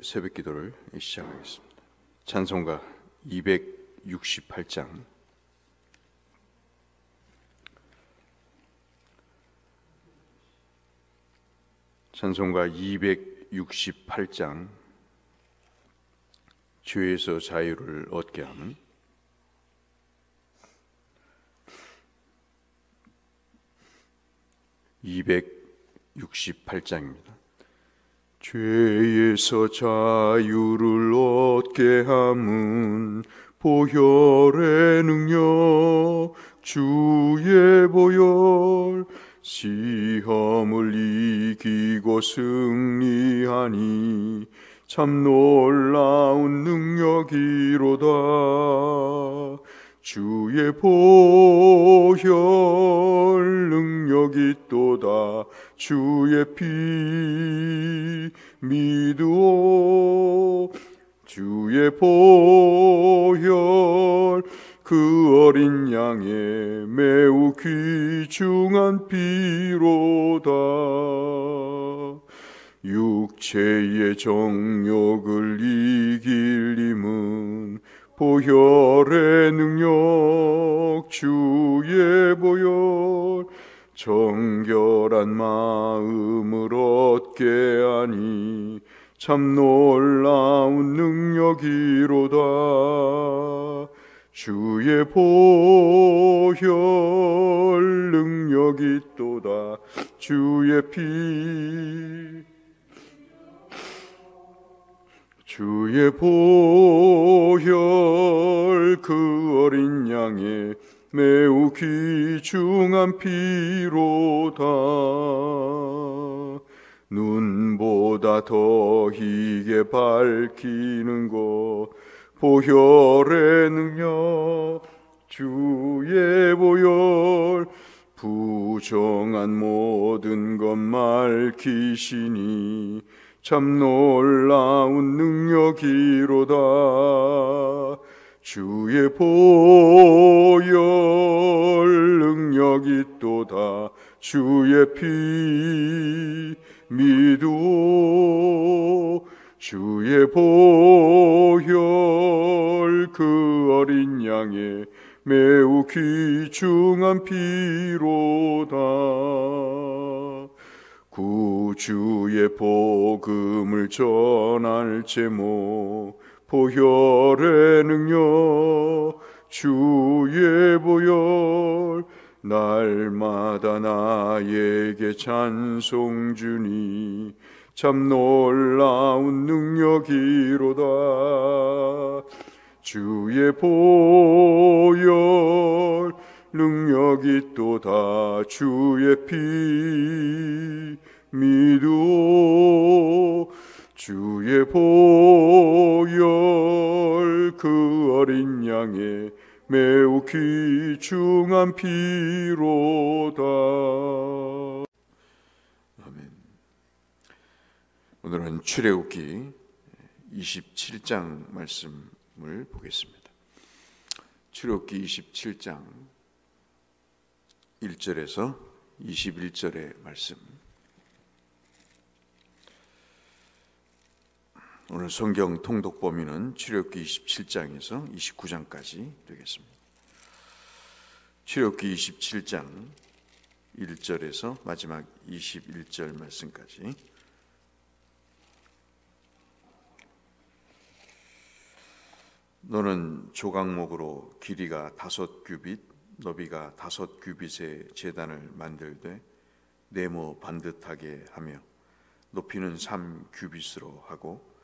새벽 기도를 시작하겠습니다. 찬송가 268장 찬송가 268장 죄에서 자유를 얻게 함은 (268장입니다) 죄에서 자유를 얻게 함은 보혈의 능력 주의 보혈 시험을 이기고 승리하니 참 놀라운 능력이로다. 주의 보혈 능력이 또다. 주의 피 믿으오. 주의 보혈 그 어린 양의 매우 귀중한 피로다. 육체의 정욕을 이길 힘은 보혈의 능력 주의 보혈 정결한 마음을 얻게 하니 참 놀라운 능력이로다. 주의 보혈 능력이 또다. 주의 피 주의 보혈 그 어린 양의 매우 귀중한 피로다. 눈보다 더 희게 밝히는 것 보혈의 능력 주의 보혈 부정한 모든 것 밝히시니 참 놀라운 능력이로다. 주의 보혈 능력이 또다. 주의 피 믿으오. 주의 보혈 그 어린 양의 매우 귀중한 피로다. 구주의 복음을 전할 제목 보혈의 능력 주의 보혈 날마다 나에게 찬송 주니 참 놀라운 능력이로다. 주의 보혈 능력이 또다. 주의 피 믿으오. 주의 보혈 그 어린 양의 매우 귀중한 피로다. 아멘. 오늘은 출애굽기 27장 말씀을 보겠습니다. 출애굽기 27장 1절에서 21절의 말씀. 오늘 성경 통독 범위는 출애굽기 27장에서 29장까지 되겠습니다. 출애굽기 27장 1절에서 마지막 21절 말씀까지. 너는 조각목으로 길이가 5규빗 너비가 5규빗의 제단을 만들되 네모 반듯하게 하며 높이는 3규빗으로 하고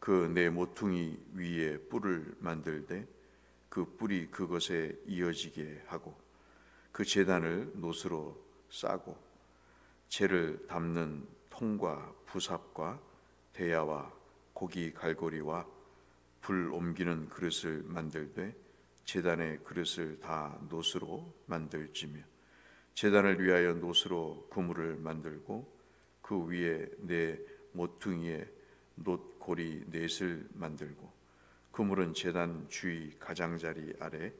그 네 모퉁이 위에 뿔을 만들되 그 뿔이 그것에 이어지게 하고 그 제단을 노스로 싸고 재를 담는 통과 부삽과 대야와 고기 갈고리와 불 옮기는 그릇을 만들되 제단의 그릇을 다 노스로 만들지며 제단을 위하여 노스로 그물을 만들고 그 위에 네 모퉁이에 놋고리 넷을 만들고 그물은 제단 주위 가장자리 아래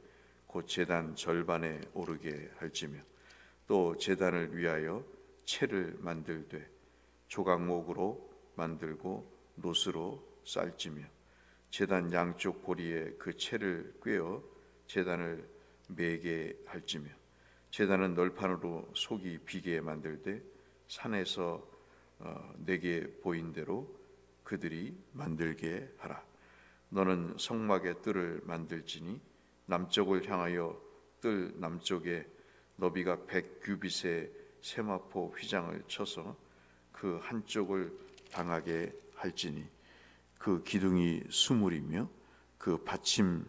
곧 제단 절반에 오르게 할지며 또 제단을 위하여 채를 만들되 조각목으로 만들고 놋으로 쌀지며 제단 양쪽 고리에 그 채를 꿰어 제단을 매게 할지며 제단은 널판으로 속이 비게 만들되 산에서 내게 보인 대로 그들이 만들게 하라. 너는 성막의 뜰을 만들지니 남쪽을 향하여 뜰 남쪽에 너비가 100규빗의 세마포 휘장을 쳐서 그 한쪽을 당하게 할지니 그 기둥이 수물이며 그 받침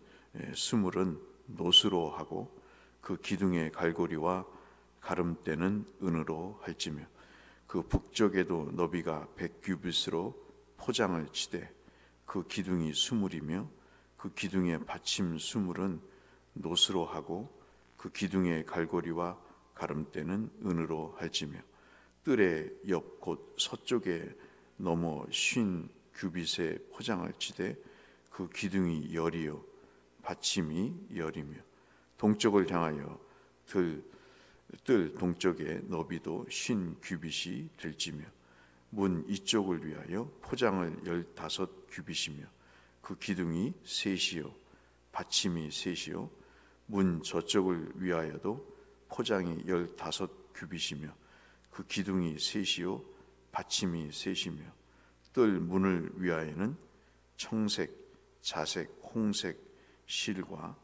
수물은 노스로 하고 그 기둥의 갈고리와 가름대는 은으로 할지며 그 북쪽에도 너비가 100규빗으로 포장을 치되 그 기둥이 수물이며 그 기둥의 받침 수물은 노스로 하고 그 기둥의 갈고리와 가름대는 은으로 할지며 뜰의 옆 곧 서쪽에 넘어 50규빗의 포장을 치되 그 기둥이 열이요 받침이 열이며 동쪽을 향하여 뜰 동쪽에 너비도 50규빗이 될지며 문 이쪽을 위하여 포장을 15규빗이며 그 기둥이 셋이요 받침이 셋이요 문 저쪽을 위하여도 포장이 15규빗이며 그 기둥이 셋이요 받침이 셋이며 뜰 문을 위하여는 청색, 자색, 홍색 실과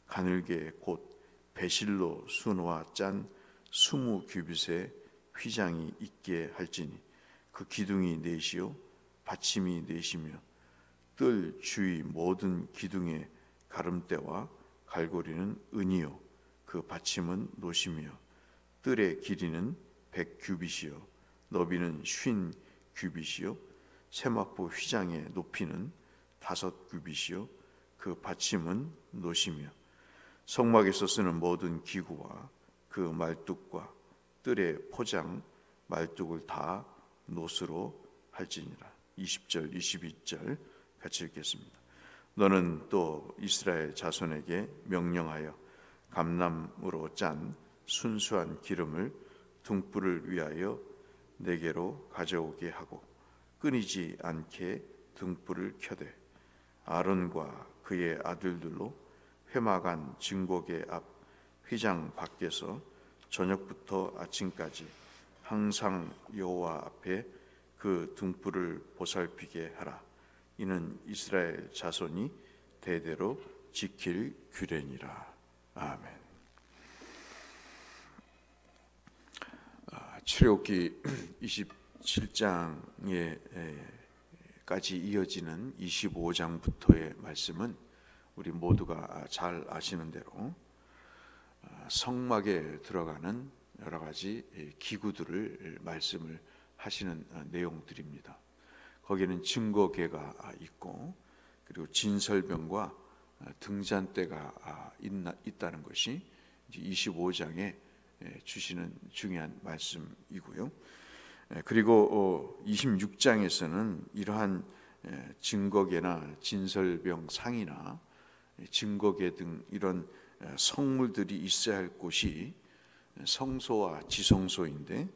가늘게 곧 배실로 수놓아 짠 20규빗의 휘장이 있게 할지니 그 기둥이 넷이요 받침이 넷이며 뜰 주위 모든 기둥의 가름대와 갈고리는 은이요 그 받침은 노시며 뜰의 길이는 100규빗이요 너비는 50규빗이요 세마포 휘장의 높이는 5규빗이요 그 받침은 노시며 성막에서 쓰는 모든 기구와 그 말뚝과 뜰의 포장 말뚝을 다 노스로 할지니라. 20절 22절 같이 읽겠습니다. 너는 또 이스라엘 자손에게 명령하여 감람으로 짠 순수한 기름을 등불을 위하여 내게로 가져오게 하고 끊이지 않게 등불을 켜되 아론과 그의 아들들로 회막안 증거궤 앞 휘장 밖에서 저녁부터 아침까지 항상 여호와 앞에 그 등불을 보살피게 하라. 이는 이스라엘 자손이 대대로 지킬 규례니라. 아멘. 출애굽기 27장에까지 이어지는 25장부터의 말씀은 우리 모두가 잘 아시는 대로 성막에 들어가는 여러 가지 기구들을 말씀을 하시는 내용들입니다. 거기는 증거궤가 있고 그리고 진설병과 등잔대가 있다는 것이 25장에 주시는 중요한 말씀이고요. 그리고 26장에서는 이러한 증거궤나 진설병 상이나 증거궤 등 이런 성물들이 있어야 할 곳이 성소와 지성소인데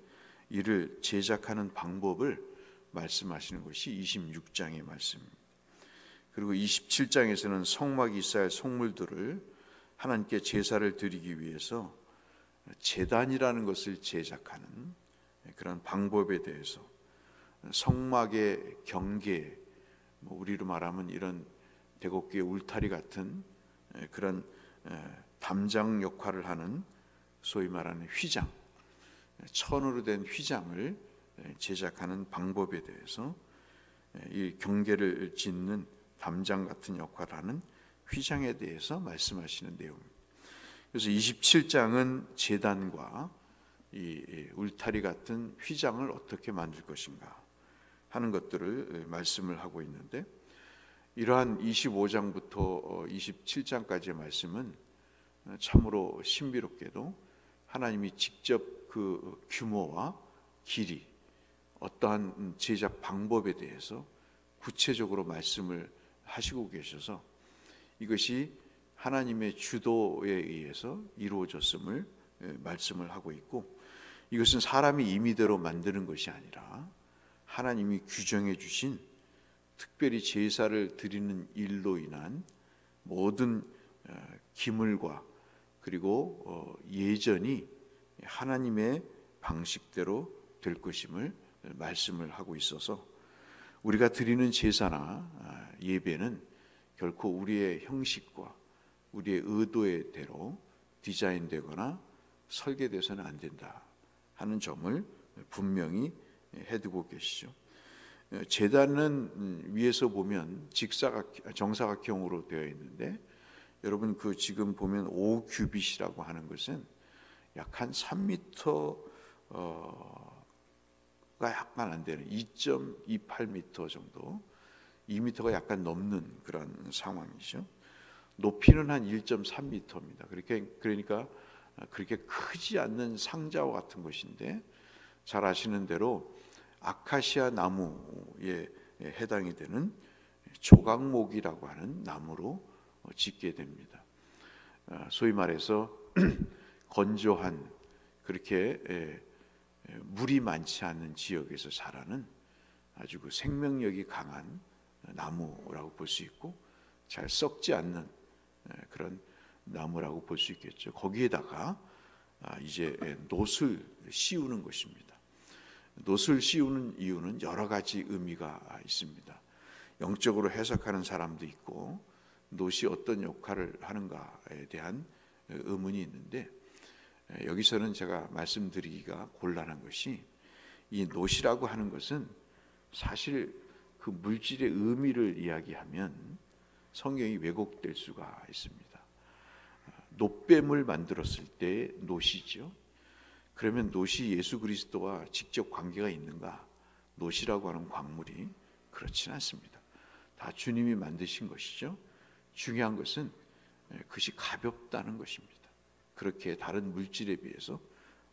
이를 제작하는 방법을 말씀하시는 것이 26장의 말씀입니다. 그리고 27장에서는 성막이 있어야 할 성물들을 하나님께 제사를 드리기 위해서 제단이라는 것을 제작하는 그런 방법에 대해서 성막의 경계, 우리로 말하면 이런 대곡교의 울타리 같은 그런 담장 역할을 하는 소위 말하는 휘장, 천으로 된 휘장을 제작하는 방법에 대해서 이 경계를 짓는 담장 같은 역할을 하는 휘장에 대해서 말씀하시는 내용입니다. 그래서 27장은 제단과 이 울타리 같은 휘장을 어떻게 만들 것인가 하는 것들을 말씀을 하고 있는데 이러한 25장부터 27장까지의 말씀은 참으로 신비롭게도 하나님이 직접 그 규모와 길이, 어떠한 제작 방법에 대해서 구체적으로 말씀을 하시고 계셔서 이것이 하나님의 주도에 의해서 이루어졌음을 말씀을 하고 있고, 이것은 사람이 임의대로 만드는 것이 아니라 하나님이 규정해 주신 특별히 제사를 드리는 일로 인한 모든 기물과 그리고 예전이 하나님의 방식대로 될 것임을 말씀을 하고 있어서 우리가 드리는 제사나 예배는 결코 우리의 형식과 우리의 의도의 대로 디자인되거나 설계돼서는 안 된다 하는 점을 분명히 해두고 계시죠. 제단은 위에서 보면 정사각형으로 되어 있는데 여러분 그 지금 보면 5규빗이라고 하는 것은 약 한 3m가 약간 안 되는 2.28m 정도, 2m가 약간 넘는 그런 상황이죠. 높이는 한 1.3m입니다. 그러니까 그렇게 크지 않는 상자와 같은 것인데 잘 아시는 대로 아카시아 나무에 해당이 되는 조각목이라고 하는 나무로 짓게 됩니다. 소위 말해서 건조한 그렇게 물이 많지 않은 지역에서 자라는 아주 그 생명력이 강한 나무라고 볼 수 있고 잘 썩지 않는 그런 나무라고 볼 수 있겠죠. 거기에다가 이제 놋을 씌우는 것입니다. 놋을 씌우는 이유는 여러 가지 의미가 있습니다. 영적으로 해석하는 사람도 있고 놋이 어떤 역할을 하는가에 대한 의문이 있는데 여기서는 제가 말씀드리기가 곤란한 것이 이 놋이라고 하는 것은 사실 그 물질의 의미를 이야기하면 성경이 왜곡될 수가 있습니다. 놋뱀을 만들었을 때 놋이죠. 그러면 놋이 예수 그리스도와 직접 관계가 있는가? 놋이라고 하는 광물이 그렇지는 않습니다. 다 주님이 만드신 것이죠. 중요한 것은 그것이 가볍다는 것입니다. 그렇게 다른 물질에 비해서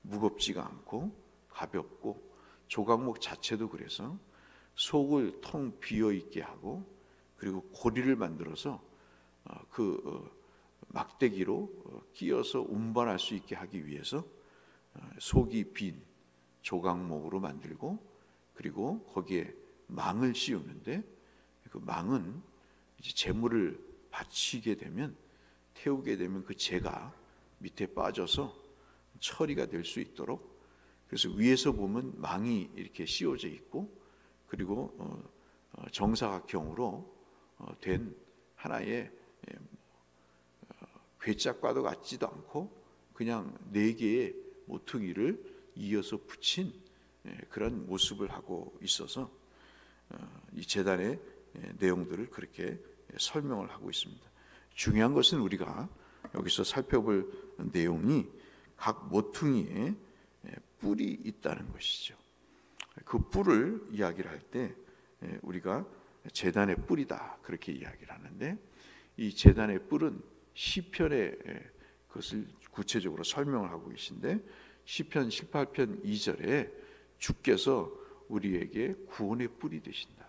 무겁지가 않고 가볍고 조각목 자체도 그래서 속을 텅 비어 있게 하고 그리고 고리를 만들어서 그 막대기로 끼어서 운반할 수 있게 하기 위해서 속이 빈 조각목으로 만들고 그리고 거기에 망을 씌우는데 그 망은 이제 재물을 바치게 되면 태우게 되면 그 재가 밑에 빠져서 처리가 될 수 있도록 그래서 위에서 보면 망이 이렇게 씌워져 있고 그리고 정사각형으로 된 하나의 괴짝과도 같지도 않고 그냥 4개의 모퉁이를 이어서 붙인 그런 모습을 하고 있어서 이 제단의 내용들을 그렇게 설명을 하고 있습니다. 중요한 것은 우리가 여기서 살펴볼 내용이 각 모퉁이에 뿔이 있다는 것이죠. 그 뿔을 이야기를 할 때 우리가 제단의 뿔이다 그렇게 이야기를 하는데 이 제단의 뿔은 시편의 그것을 구체적으로 설명을 하고 계신데 시편 18편 2절에 주께서 우리에게 구원의 뿔이 되신다.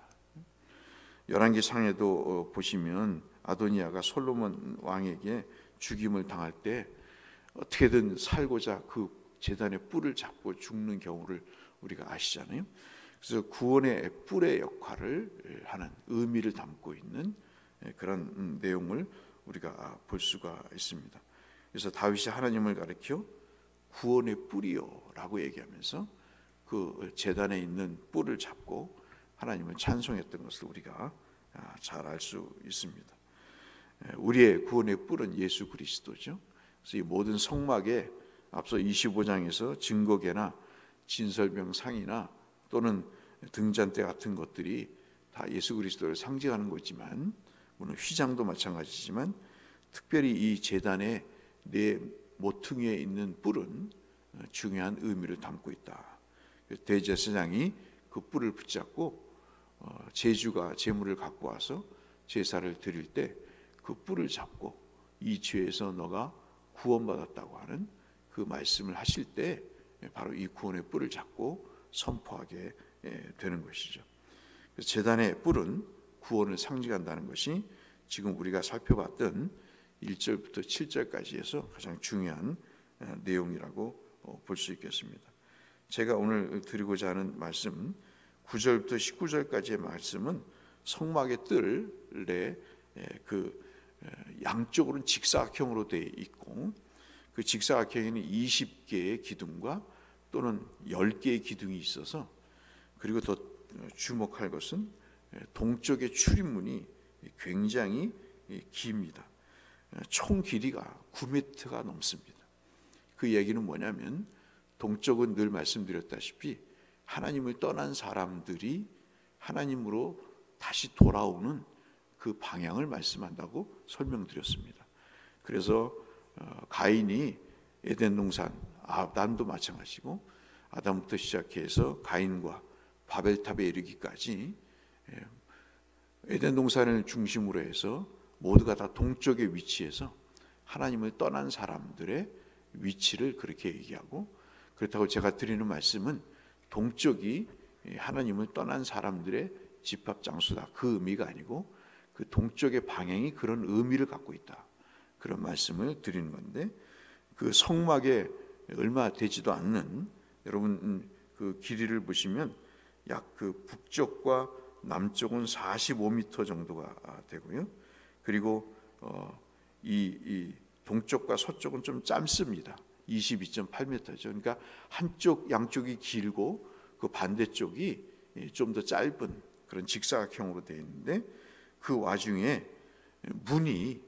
열왕기상에도 보시면 아도니아가 솔로몬 왕에게 죽임을 당할 때 어떻게든 살고자 그 제단의 뿔을 잡고 죽는 경우를 우리가 아시잖아요. 그래서 구원의 뿔의 역할을 하는 의미를 담고 있는 그런 내용을 우리가 볼 수가 있습니다. 그래서 다윗이 하나님을 가리켜 구원의 뿔이요라고 얘기하면서 그 제단에 있는 뿔을 잡고 하나님을 찬송했던 것을 우리가 잘 알 수 있습니다. 우리의 구원의 뿔은 예수 그리스도죠. 그래서 이 모든 성막에 앞서 25장에서 증거계나 진설병 상이나 또는 등잔대 같은 것들이 다 예수 그리스도를 상징하는 거지만 물론 휘장도 마찬가지지만 특별히 이 제단의 네 모퉁이에 있는 뿔은 중요한 의미를 담고 있다. 대제사장이 그 뿔을 붙잡고 제주가 제물을 갖고 와서 제사를 드릴 때 그 뿔을 잡고 이 죄에서 너가 구원받았다고 하는 그 말씀을 하실 때 바로 이 구원의 뿔을 잡고 선포하게 되는 것이죠. 제단의 뿔은 구원을 상징한다는 것이 지금 우리가 살펴봤던 1절부터 7절까지에서 가장 중요한 내용이라고 볼 수 있겠습니다. 제가 오늘 드리고자 하는 말씀 9절부터 19절까지의 말씀은 성막의 뜰에 그 양쪽으로는 직사각형으로 되어 있고 그 직사각형에는 20개의 기둥과 또는 10개의 기둥이 있어서, 그리고 더 주목할 것은 동쪽의 출입문이 굉장히 깁니다. 총 길이가 9m가 넘습니다. 그 얘기는 뭐냐면 동쪽은 늘 말씀드렸다시피 하나님을 떠난 사람들이 하나님으로 다시 돌아오는 그 방향을 말씀한다고 설명드렸습니다. 그래서 가인이 에덴 동산, 아담도 마찬가지고 아담부터 시작해서 가인과 바벨탑에 이르기까지 에덴 동산을 중심으로 해서 모두가 다 동쪽에 위치해서 하나님을 떠난 사람들의 위치를 그렇게 얘기하고, 그렇다고 제가 드리는 말씀은 동쪽이 하나님을 떠난 사람들의 집합 장소다, 그 의미가 아니고 그 동쪽의 방향이 그런 의미를 갖고 있다, 그런 말씀을 드리는 건데, 그 성막에 얼마 되지도 않는, 여러분 그 길이를 보시면 약 그 북쪽과 남쪽은 45m 정도가 되고요. 그리고 이 동쪽과 서쪽은 좀 짧습니다. 22.8m죠. 그러니까 한쪽 양쪽이 길고 그 반대쪽이 좀 더 짧은 그런 직사각형으로 되어 있는데, 그 와중에 문이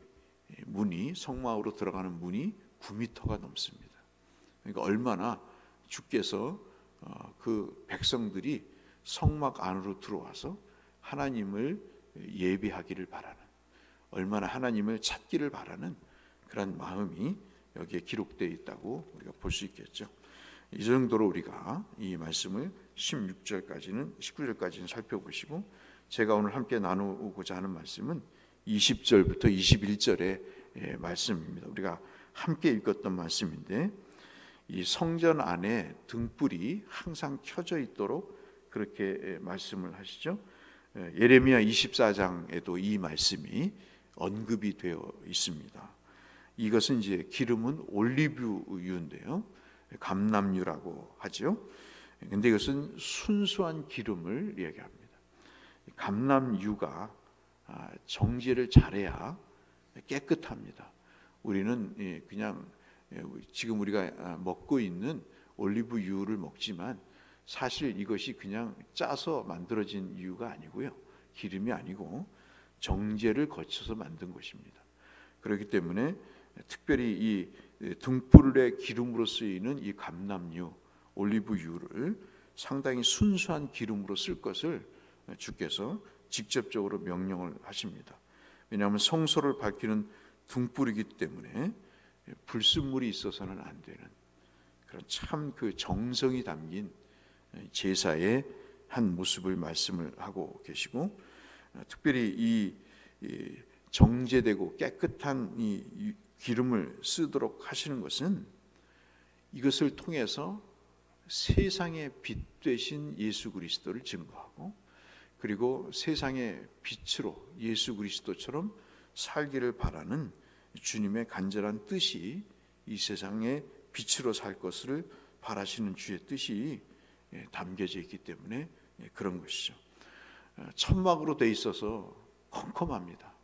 성막으로 들어가는 문이 9m가 넘습니다. 그러니까 얼마나 주께서 그 백성들이 성막 안으로 들어와서 하나님을 예배하기를 바라는, 얼마나 하나님을 찾기를 바라는 그런 마음이 여기에 기록되어 있다고 우리가 볼 수 있겠죠. 이 정도로 우리가 이 말씀을 19절까지는 살펴보시고, 제가 오늘 함께 나누고자 하는 말씀은 20절부터 21절의 말씀입니다. 우리가 함께 읽었던 말씀인데, 이 성전 안에 등불이 항상 켜져 있도록 그렇게 말씀을 하시죠. 예레미야 24장에도 이 말씀이 언급이 되어 있습니다. 이것은 이제 기름은 올리브유인데요, 감람유라고 하죠. 근데 이것은 순수한 기름을 얘기합니다. 감람유가 정제를 잘해야 깨끗합니다. 우리는 그냥 지금 우리가 먹고 있는 올리브유를 먹지만 사실 이것이 그냥 짜서 만들어진 유가 아니고요, 기름이 아니고 정제를 거쳐서 만든 것입니다. 그렇기 때문에 특별히 이 등불의 기름으로 쓰이는 이 감람유, 올리브유를 상당히 순수한 기름으로 쓸 것을 주께서 직접적으로 명령을 하십니다. 왜냐하면 성소를 밝히는 등불이기 때문에 불순물이 있어서는 안 되는 그런 참 그 정성이 담긴 제사의 한 모습을 말씀을 하고 계시고, 특별히 이 정제되고 깨끗한 이 기름을 쓰도록 하시는 것은 이것을 통해서 세상의 빛 되신 예수 그리스도를 증거하고, 그리고 세상의 빛으로 예수 그리스도처럼 살기를 바라는 주님의 간절한 뜻이, 이 세상의 빛으로 살 것을 바라시는 주의 뜻이 담겨져 있기 때문에 그런 것이죠. 천막으로 돼 있어서 컴컴합니다.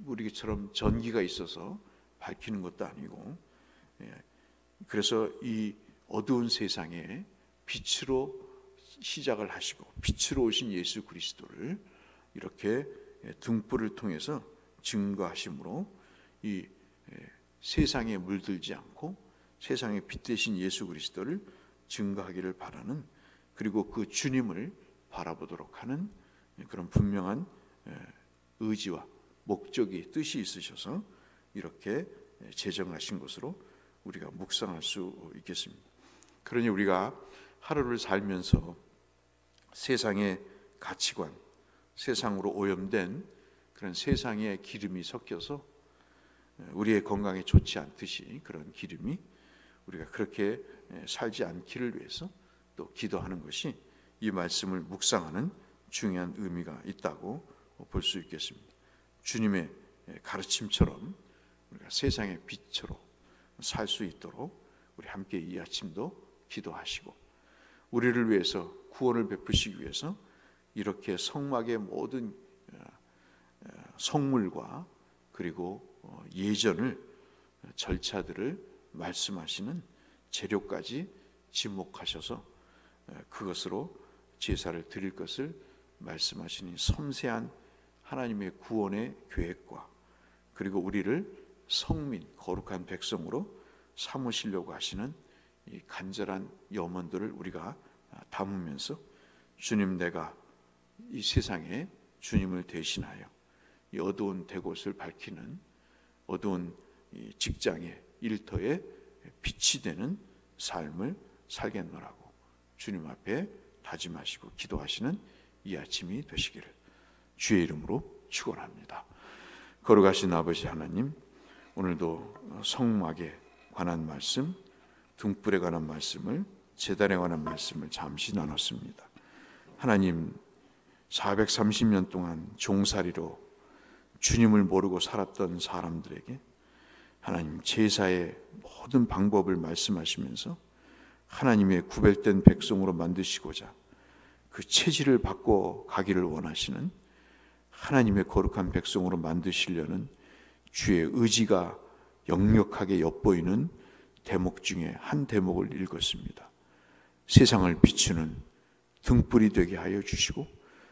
우리처럼 전기가 있어서 밝히는 것도 아니고, 그래서 이 어두운 세상에 빛으로 시작을 하시고 빛으로 오신 예수 그리스도를 이렇게 등불을 통해서 증거하심으로 이 세상에 물들지 않고 세상에 빛 되신 예수 그리스도를 증거하기를 바라는, 그리고 그 주님을 바라보도록 하는 그런 분명한 의지와 목적이, 뜻이 있으셔서 이렇게 제정하신 것으로 우리가 묵상할 수 있겠습니다. 그러니 우리가 하루를 살면서 세상의 가치관, 세상으로 오염된 그런 세상의 기름이 섞여서 우리의 건강에 좋지 않듯이, 그런 기름이 우리가 그렇게 살지 않기를 위해서 또 기도하는 것이 이 말씀을 묵상하는 중요한 의미가 있다고 볼 수 있겠습니다. 주님의 가르침처럼 우리가 세상의 빛으로 살 수 있도록 우리 함께 이 아침도 기도하시고, 우리를 위해서 구원을 베푸시기 위해서 이렇게 성막의 모든 성물과 그리고 예전을 절차들을 말씀하시는 재료까지 지목하셔서 그것으로 제사를 드릴 것을 말씀하시니 섬세한 하나님의 구원의 계획과 그리고 우리를 성민, 거룩한 백성으로 삼으시려고 하시는 이 간절한 염원들을 우리가 담으면서 주님, 내가 이 세상에 주님을 대신하여 이 어두운 대곳을 밝히는 어두운 이 직장의 일터에 빛이 되는 삶을 살겠노라고 주님 앞에 다짐하시고 기도하시는 이 아침이 되시기를 주의 이름으로 축원합니다. 거룩하신 아버지 하나님, 오늘도 성막에 관한 말씀, 등불에 관한 말씀을, 제단에 관한 말씀을 잠시 나눴습니다. 하나님, 430년 동안 종살이로 주님을 모르고 살았던 사람들에게 하나님 제사의 모든 방법을 말씀하시면서 하나님의 구별된 백성으로 만드시고자 그 체질을 바꿔 가기를 원하시는 하나님의 거룩한 백성으로 만드시려는 주의 의지가 역력하게 엿보이는 대목 중에 한 대목을 읽었습니다. 세상을 비추는 등불이 되게 하여 주시고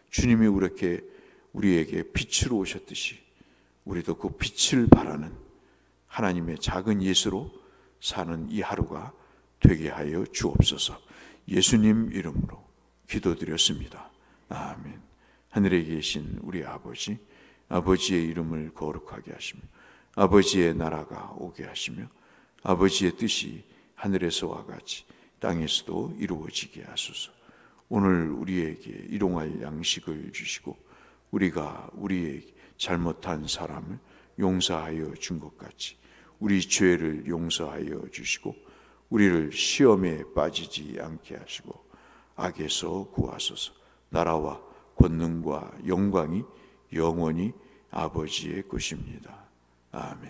주님이 그렇게 우리에게 빛으로 오셨듯이 우리도 그 빛을 바라는 하나님의 작은 예수로 사는 이 하루가 되게 하여 주옵소서. 예수님 이름으로 기도드렸습니다. 아멘. 하늘에 계신 우리 아버지, 아버지의 이름을 거룩하게 하시며 아버지의 나라가 오게 하시며 아버지의 뜻이 하늘에서와 같이 땅에서도 이루어지게 하소서. 오늘 우리에게 일용할 양식을 주시고 우리가 우리의 잘못한 사람을 용서하여 준 것 같이 우리 죄를 용서하여 주시고 우리를 시험에 빠지지 않게 하시고 악에서 구하소서. 나라와 권능과 영광이 영원히 아버지의 것입니다. 아멘.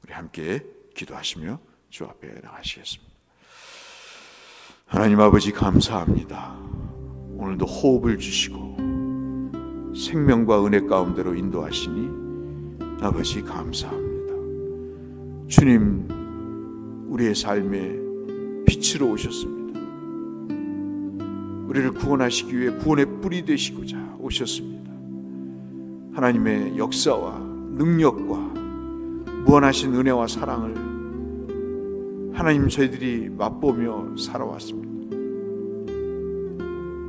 우리 함께 기도하시며 주 앞에 나가시겠습니다. 하나님 아버지, 감사합니다. 오늘도 호흡을 주시고 생명과 은혜 가운데로 인도하시니 아버지 감사합니다. 주님, 우리의 삶에 빛으로 오셨습니다. 우리를 구원하시기 위해 구원의 뿔이 되시고자 오셨습니다. 하나님의 역사와 능력과 무한하신 은혜와 사랑을 하나님 저희들이 맛보며 살아왔습니다.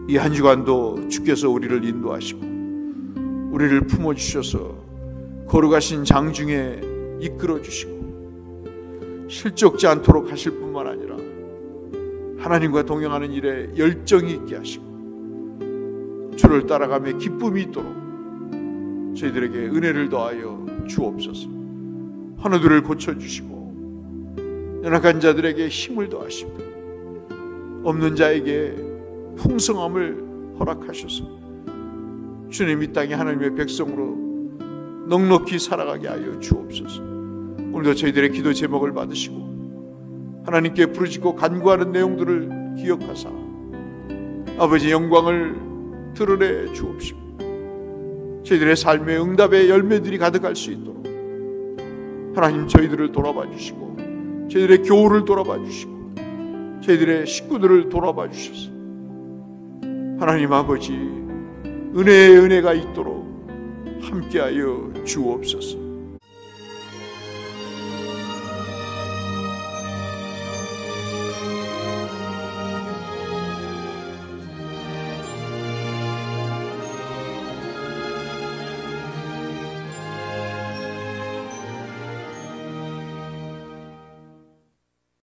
이 한 주간도 주께서 우리를 인도하시고 우리를 품어주셔서 거룩하신 장중에 이끌어주시고 실족지 않도록 하실 뿐만 아니라 하나님과 동행하는 일에 열정이 있게 하시고 주를 따라가며 기쁨이 있도록 저희들에게 은혜를 더하여 주옵소서. 환우들을 고쳐주시고 연약한 자들에게 힘을 더하시고 없는 자에게 풍성함을 허락하셔서 주님 이 땅에 하나님의 백성으로 넉넉히 살아가게 하여 주옵소서. 오늘도 저희들의 기도 제목을 받으시고 하나님께 부르짖고 간구하는 내용들을 기억하사 아버지 영광을 드러내 주옵시고 저희들의 삶의 응답의 열매들이 가득할 수 있도록 하나님 저희들을 돌아봐 주시고 저희들의 교우를 돌아봐 주시고 저희들의 식구들을 돌아봐 주셔서 하나님 아버지 은혜의 은혜가 있도록 함께하여 주옵소서.